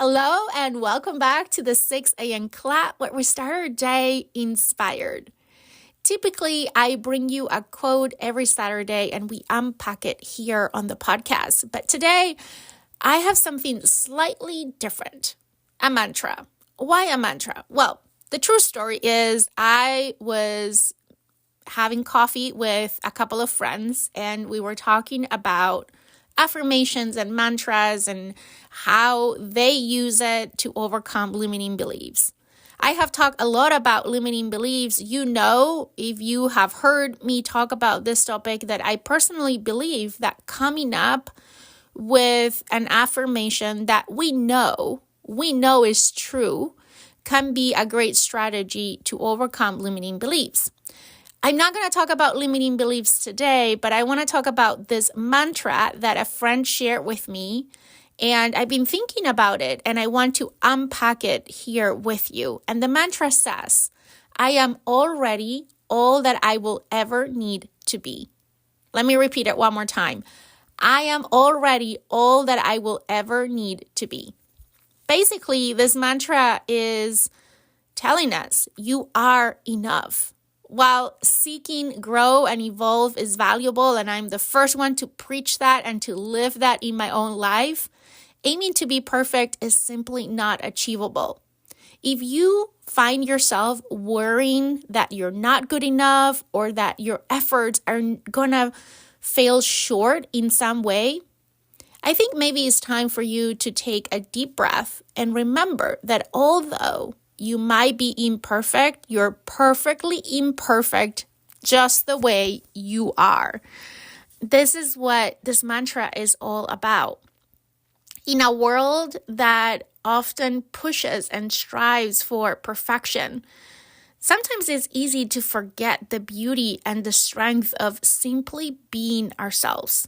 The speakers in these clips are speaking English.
Hello and welcome back to the 6 a.m. clap where we start our day inspired. Typically, I bring you a quote every Saturday and we unpack it here on the podcast. But today, I have something slightly different, a mantra. Why a mantra? Well, the true story is I was having coffee with a couple of friends and we were talking about affirmations and mantras and how they use it to overcome limiting beliefs. I have talked a lot about limiting beliefs. You know, if you have heard me talk about this topic, that I personally believe that coming up with an affirmation that we know is true can be a great strategy to overcome limiting beliefs. I'm not going to talk about limiting beliefs today, but I want to talk about this mantra that a friend shared with me. And I've been thinking about it and I want to unpack it here with you. And the mantra says, I am already all that I will ever need to be. Let me repeat it one more time. I am already all that I will ever need to be. Basically, this mantra is telling us you are enough. While seeking, grow, and evolve is valuable, and I'm the first one to preach that and to live that in my own life, aiming to be perfect is simply not achievable. If you find yourself worrying that you're not good enough or that your efforts are gonna fail short in some way, I think maybe it's time for you to take a deep breath and remember that although you might be imperfect, you're perfectly imperfect just the way you are. This is what this mantra is all about. In a world that often pushes and strives for perfection, sometimes it's easy to forget the beauty and the strength of simply being ourselves.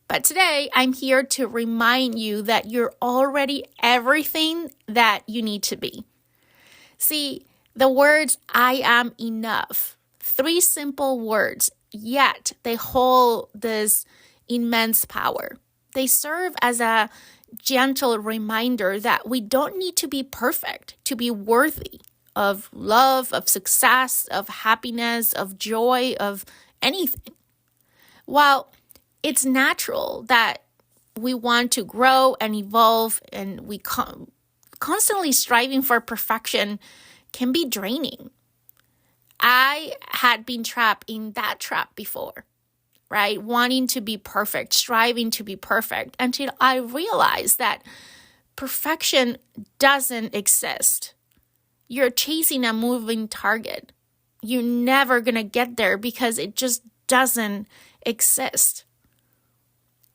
But today, I'm here to remind you that you're already everything that you need to be. See, the words, I am enough, 3 simple words, yet they hold this immense power. They serve as a gentle reminder that we don't need to be perfect to be worthy of love, of success, of happiness, of joy, of anything. While it's natural that we want to grow and evolve and we constantly striving for perfection can be draining. I had been trapped in that trap before, right? Wanting to be perfect, striving to be perfect, until I realized that perfection doesn't exist. You're chasing a moving target. You're never going to get there because it just doesn't exist.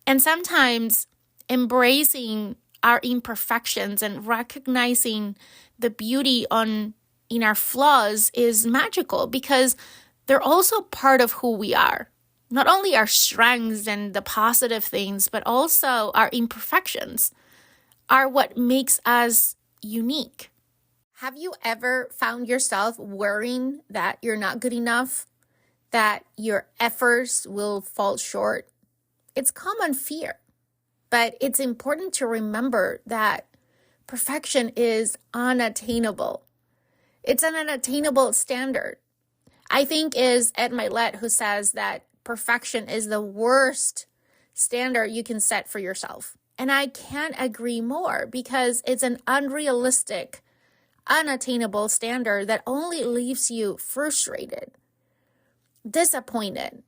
And sometimes embracing our imperfections and recognizing the beauty in our flaws is magical because they're also part of who we are. Not only our strengths and the positive things, but also our imperfections are what makes us unique. Have you ever found yourself worrying that you're not good enough, that your efforts will fall short? It's common fear. But it's important to remember that perfection is unattainable. It's an unattainable standard. I think is Ed Milet who says that perfection is the worst standard you can set for yourself. And I can't agree more because it's an unrealistic, unattainable standard that only leaves you frustrated, disappointed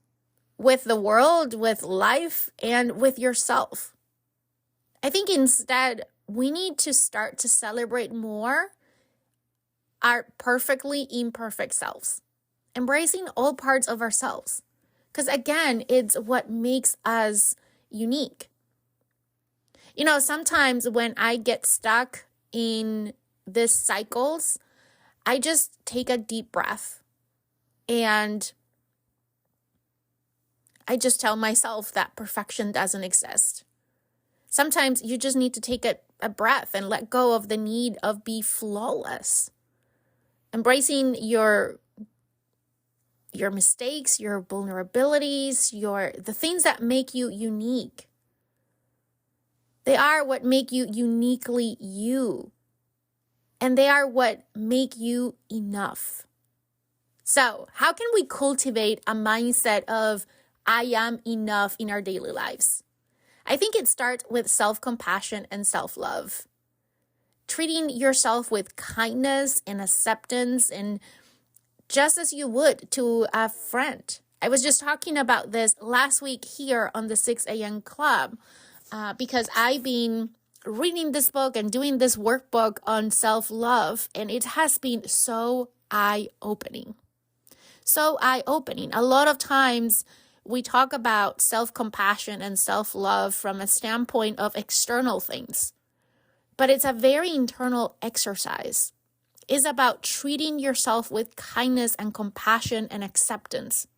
with the world, with life, and with yourself. I think instead, we need to start to celebrate more our perfectly imperfect selves, embracing all parts of ourselves. Because again, it's what makes us unique. You know, sometimes when I get stuck in these cycles, I just take a deep breath and I just tell myself that perfection doesn't exist. Sometimes you just need to take a breath and let go of the need of be flawless. Embracing your mistakes, your vulnerabilities, the things that make you unique. They are what make you uniquely you. And they are what make you enough. So, how can we cultivate a mindset of I am enough in our daily lives? I think it starts with self-compassion and self-love. Treating yourself with kindness and acceptance, and just as you would to a friend. I was just talking about this last week here on the 6 a.m. Club because I've been reading this book and doing this workbook on self-love, and it has been so eye-opening. So eye-opening. A lot of times we talk about self-compassion and self-love from a standpoint of external things, but it's a very internal exercise. It's about treating yourself with kindness and compassion and acceptance.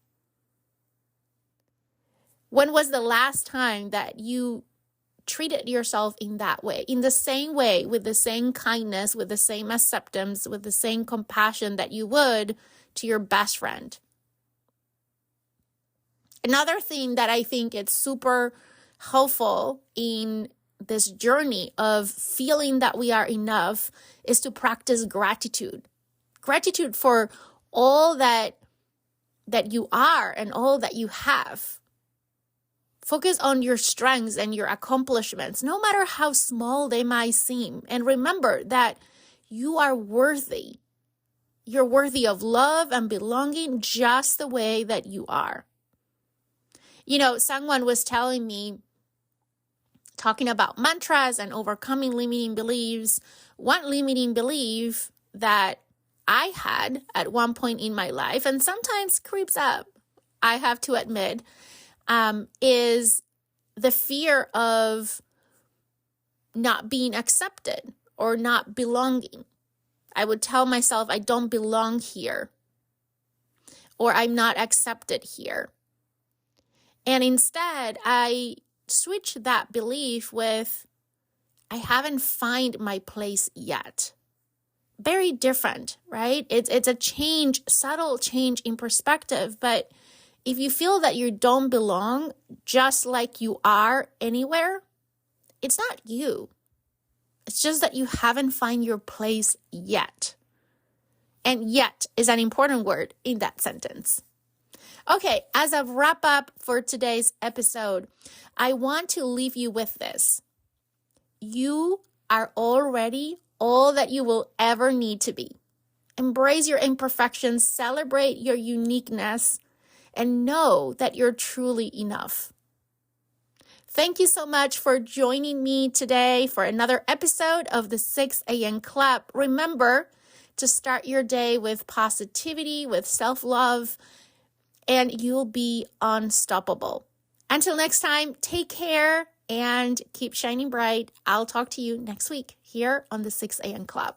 When was the last time that you treated yourself in that way, in the same way, with the same kindness, with the same acceptance, with the same compassion that you would to your best friend? Another thing that I think is super helpful in this journey of feeling that we are enough is to practice gratitude. Gratitude for all that you are and all that you have. Focus on your strengths and your accomplishments, no matter how small they might seem. And remember that you are worthy. You're worthy of love and belonging just the way that you are. You know, someone was telling me, talking about mantras and overcoming limiting beliefs, one limiting belief that I had at one point in my life, and sometimes creeps up, I have to admit, is the fear of not being accepted or not belonging. I would tell myself I don't belong here, or I'm not accepted here. And instead, I switched that belief with, I haven't found my place yet. Very different, right? It's a change, subtle change in perspective, but if you feel that you don't belong just like you are anywhere, it's not you. It's just that you haven't found your place yet. And yet is an important word in that sentence. Okay, as a wrap up for today's episode, I want to leave you with this. You are already all that you will ever need to be. Embrace your imperfections, celebrate your uniqueness, and know that you're truly enough. Thank you so much for joining me today for another episode of the 6 a.m. Club. Remember to start your day with positivity, with self-love, and you'll be unstoppable. Until next time, take care and keep shining bright. I'll talk to you next week here on the 6 a.m. Club.